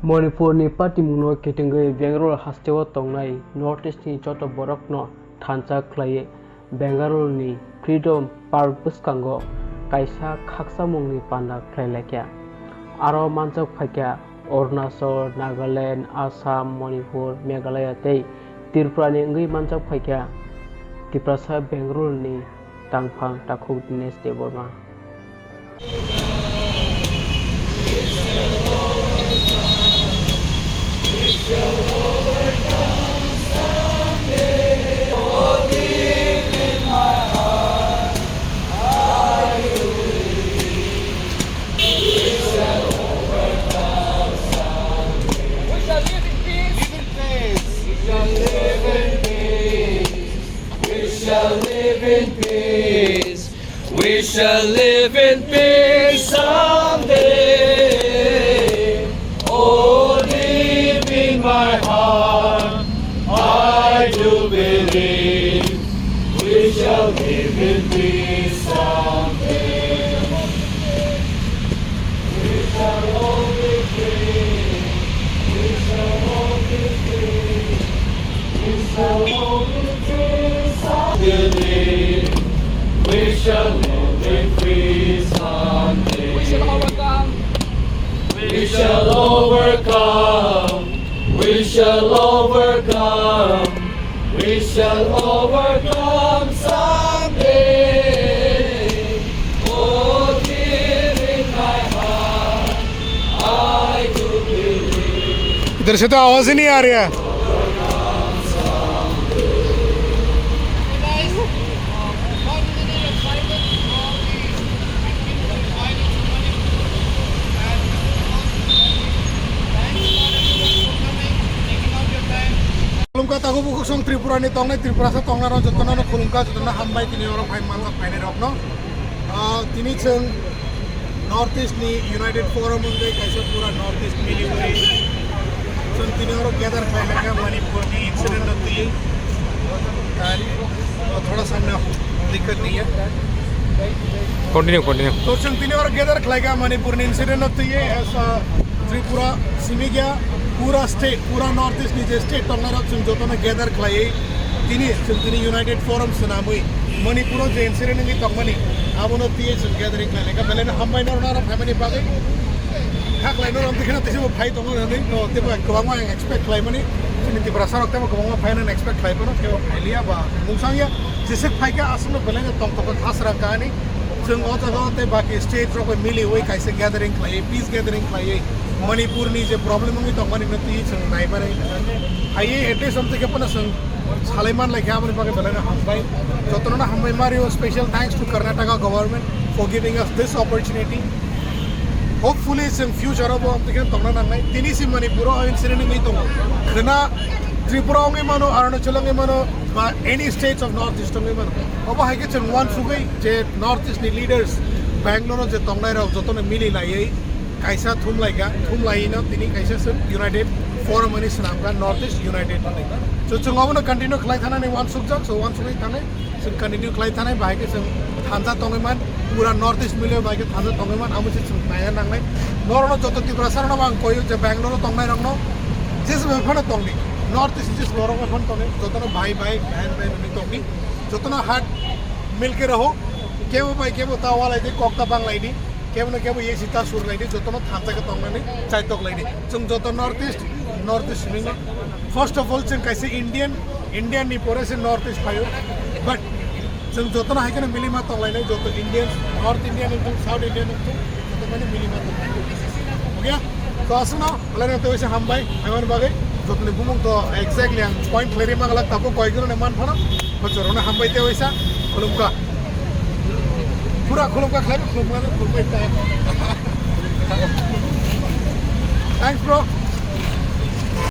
Manipur ni Patimungo Ketingwe Bangalore Hasteo Tongnai Northeast ni Joto Borokno Thansa Khwlaye Bangalore ni Freedom Park Buskango Kaisa Khakchangmung ni Panda Khwlailekya Aro Manjak Phakya Arunachal Nagaland Assam Manipur Meghalaya tei Tripura ni ngui manjak phakya Tiprasa Bangalore ni Tangphang Takhuk Dines Deborma We shall live in peace someday. Oh, deep in my heart, I do believe we shall live in peace someday. We shall all be free. We shall all be free. We shall all be free someday. We shall live in peace someday. We shall overcome. We shall overcome. We shall overcome. We shall overcome someday. Oh, dear in my heart, I do believe. इधर से तो आवाज ही नहीं आ रही है Khulumka tahu buku song Tripura ni Tongdi Tripura sa Tongna ro jotona no khulumka jotona hambai tini orang phai malga phai rok no tini cheng Northeast ni United Forum unde kaisa pura Northeast mili hui cheng tini orang gather phai laga Manipur ni incident होती है थोड़ा सा ना दिक्कत नहीं है continue तो चंग तीन और गैदर खलाएगा मणिपुर ने इंसिडेंट होती है ऐसा त्रिपुरा सिमी गया पूरा स्टेट पूरा नॉर्थ ईस्ट नीचे स्टेट टोंगनाइरक चंग जोतो ने गैदर खलाए तीनी यूनाइटेड फोरम सुनामुई मणिपुर जो इंसिडेंट नहीं तंगमनी अब उन्होंने तीन चंग गैदरिंग खलाएगा पहले ना हम बाइनर ना फैमिली पागे खाक लाइनर हम दिखना तेरे वो फाइट होंगे नहीं तो तेरे को कवांगा एक्सपेक्ट खलाए मनी नीति प्रसार होते हैं कवांगा फाइनल एक्सपेक्ट खलाए पनो क्या फाइलिया बा मुंगसांगिया जिसे फाइट का असल में पहले ना तंग तो खास रखा नहीं चंग और होते बाकी स्टेट रो कोई मिली हुई कैसे गैदरिंग खलाए पीस गैदरिंग खलाए मणिपुर नी जो प्रॉब्लम होंगी तो मनी में तीन चंग नाई पर आइए एटलीस्ट हम तो क्या पना संग सालेमान लेके आमने पाके पहले ना हम भाई जो तो ना हम भाई मारी हो special thanks to Karnataka government for giving us this opportunity hopefully in future abo am tiken tongna nangai tini si manipur incident ngai tong khna tripura ngai mano arunachal ngai mano any states of north east ngai mano abo haike chen one sugai je north east ni leaders bangalore je tongnairok joto ne mili lai kaisa thumlai na tini kaisa sun united forum ani sanamga north east united so chungabo na continue khlai thana ne one sugjak so one sugai thane so continue khlai thana baike chung Thansa Tongman पूरा north east मिले bike थांसा तंगमान आमुचे नाया नांगले noro जोतो Tripura सरनो बांग कोयो जे बैंगलोर तंगनाय रंगनो जिस बेफन तंगनी north east जिस लोरो बेफन तंगनी जोतो भाई बहन नि तंगनी जोतो हाट मिलके रहो केबो बाई केबो तावा लाइदि कोकता बांग लाइदि केबो न केबो ये सीता सुर लाइदि जोतो थांसा के तंगनी चाइतोक लाइदि जों जोतो नॉर्थ ईस्ट मिले फर्स्ट ऑफ ऑल जों कैसे इंडियन नि पोरे से नॉर्थ ईस्ट फायो बट जों जोतो ना हाइकन मिली मा तंगलाइनाय जोतो Indian North Indian into South Indian into जोतो माने मिली मा तंगलाइनाय हो गया तो असना अलरे तो वैसे हम भाई हमान बागे जोतो ने बुमुंग तो एग्जैक्टली आं पॉइंट क्लियर मा गला ताको कयगुन ने मान फना बचरोना हम भाई ते वैसा खुलुमका पूरा खुलुमका खाइ खुलुमका खुलुमका थैंक्स ब्रो